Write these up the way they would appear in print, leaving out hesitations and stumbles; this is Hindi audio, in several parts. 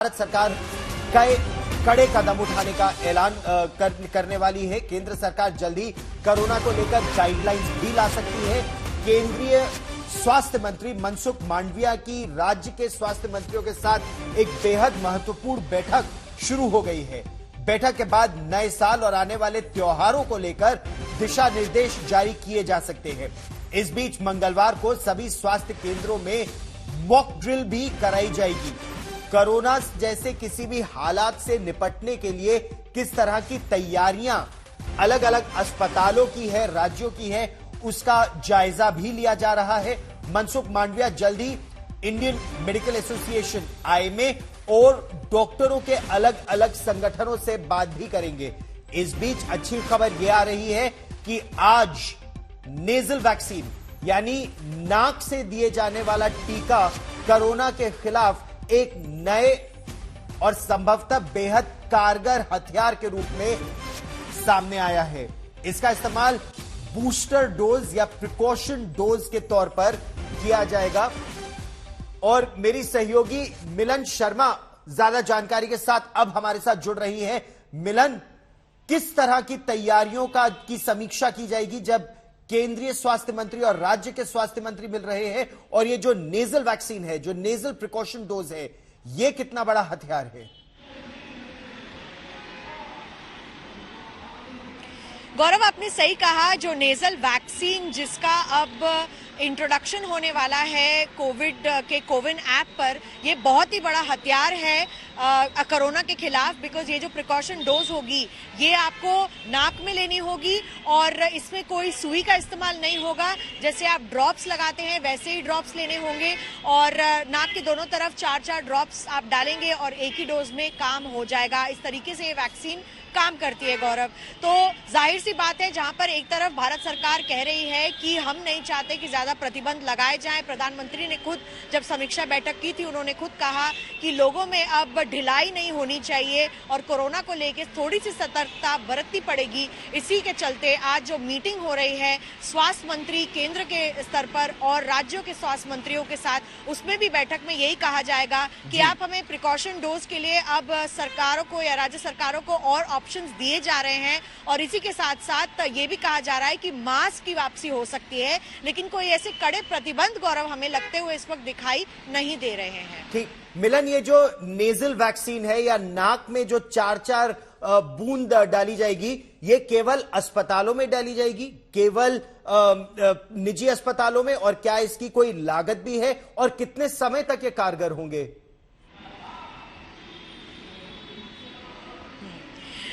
भारत सरकार कई कड़े कदम उठाने का ऐलान करने वाली है। केंद्र सरकार जल्दी कोरोना को लेकर गाइडलाइंस भी ला सकती है। केंद्रीय स्वास्थ्य मंत्री मनसुख मांडविया की राज्य के स्वास्थ्य मंत्रियों के साथ एक बेहद महत्वपूर्ण बैठक शुरू हो गई है। बैठक के बाद नए साल और आने वाले त्योहारों को लेकर दिशा निर्देश जारी किए जा सकते हैं। इस बीच मंगलवार को सभी स्वास्थ्य केंद्रों में मॉक ड्रिल भी कराई जाएगी। कोरोना जैसे किसी भी हालात से निपटने के लिए किस तरह की तैयारियां अलग अलग अस्पतालों की है, राज्यों की है, उसका जायजा भी लिया जा रहा है। मनसुख मांडविया जल्दी इंडियन मेडिकल एसोसिएशन आईएमए और डॉक्टरों के अलग अलग संगठनों से बात भी करेंगे। इस बीच अच्छी खबर यह आ रही है कि आज नेजल वैक्सीन यानी नाक से दिए जाने वाला टीका कोरोना के खिलाफ एक नए और संभवतः बेहद कारगर हथियार के रूप में सामने आया है। इसका इस्तेमाल बूस्टर डोज या प्रिकॉशन डोज के तौर पर किया जाएगा। और मेरी सहयोगी मिलन शर्मा ज्यादा जानकारी के साथ अब हमारे साथ जुड़ रही है। मिलन, किस तरह की तैयारियों की समीक्षा की जाएगी जब केंद्रीय स्वास्थ्य मंत्री और राज्य के स्वास्थ्य मंत्री मिल रहे हैं, और ये जो नेजल वैक्सीन है, जो नेजल प्रिकॉशन डोज है, ये कितना बड़ा हथियार है? गौरव, आपने सही कहा। जो नेजल वैक्सीन जिसका अब इंट्रोडक्शन होने वाला है कोविड के कोविन ऐप पर, ये बहुत ही बड़ा हथियार है कोरोना के खिलाफ। बिकॉज ये जो प्रिकॉशन डोज होगी ये आपको नाक में लेनी होगी और इसमें कोई सुई का इस्तेमाल नहीं होगा। जैसे आप ड्रॉप्स लगाते हैं वैसे ही ड्रॉप्स लेने होंगे और नाक के दोनों तरफ 4-4 ड्रॉप्स आप डालेंगे और एक ही डोज में काम हो जाएगा। इस तरीके से ये वैक्सीन काम करती है गौरव। तो जाहिर सी बात है, जहां पर एक तरफ भारत सरकार कह रही है कि हम नहीं चाहते कि ज्यादा प्रतिबंध लगाए जाएं। प्रधानमंत्री ने खुद जब समीक्षा बैठक की थी, उन्होंने खुद कहा कि लोगों में अब ढिलाई नहीं होनी चाहिए और कोरोना को लेकर थोड़ी सी सतर्कता बरतनी पड़ेगी। इसी के चलते आज जो मीटिंग हो रही है स्वास्थ्य मंत्री केंद्र के स्तर पर और राज्यों के स्वास्थ्य मंत्रियों के साथ, उसमें भी बैठक में यही कहा जाएगा कि आप हमें प्रिकॉशन डोज के लिए अब सरकारों को या राज्य सरकारों को और ऑप्शंस दिए जा रहे हैं। और इसी के साथ साथ ये भी कहा जा रहा है कि मास्क की वापसी हो सकती है, लेकिन कोई ऐसे कड़े प्रतिबंध गौरव हमें लगते हुए इस वक्त दिखाई नहीं दे रहे हैं। ठीक मिलन, ये जो नेजल वैक्सीन है या नाक में जो 4-4 बूंद डाली जाएगी, ये केवल अस्पतालों में डाली जाएगी, केवल निजी अस्पतालों में, और क्या इसकी कोई लागत भी है और कितने समय तक ये कारगर होंगे?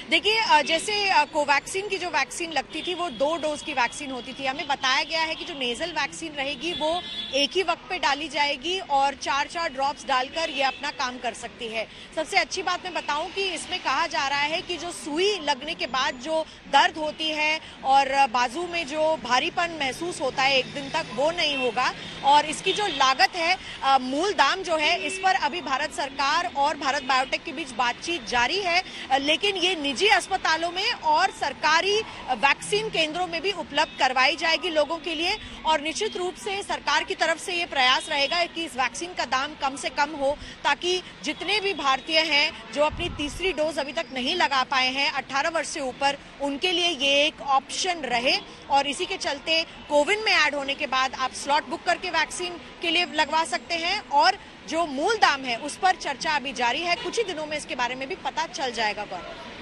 देखिए, जैसे कोवैक्सीन की जो वैक्सीन लगती थी वो 2 डोज की वैक्सीन होती थी। हमें बताया गया है कि जो नेजल वैक्सीन रहेगी वो एक ही वक्त पे डाली जाएगी और 4-4 ड्रॉप्स डालकर ये अपना काम कर सकती है। सबसे अच्छी बात मैं बताऊं कि इसमें कहा जा रहा है कि जो सुई लगने के बाद जो दर्द होती है और बाजू में जो भारीपन महसूस होता है एक दिन तक, वो नहीं होगा। और इसकी जो लागत है, मूल दाम जो है, इस पर अभी भारत सरकार और भारत बायोटेक के बीच बातचीत जारी है। लेकिन ये निजी अस्पतालों में और सरकारी वैक्सीन केंद्रों में भी उपलब्ध करवाई जाएगी लोगों के लिए। और निश्चित रूप से सरकार की तरफ से ये प्रयास रहेगा कि इस वैक्सीन का दाम कम से कम हो, ताकि जितने भी भारतीय हैं जो अपनी तीसरी डोज अभी तक नहीं लगा पाए हैं 18 वर्ष से ऊपर, उनके लिए ये एक ऑप्शन रहे। और इसी के चलते कोविन में ऐड होने के बाद आप स्लॉट बुक करके वैक्सीन के लिए लगवा सकते हैं। और जो मूल दाम है उस पर चर्चा अभी जारी है, कुछ ही दिनों में इसके बारे में भी पता चल जाएगा गौरव।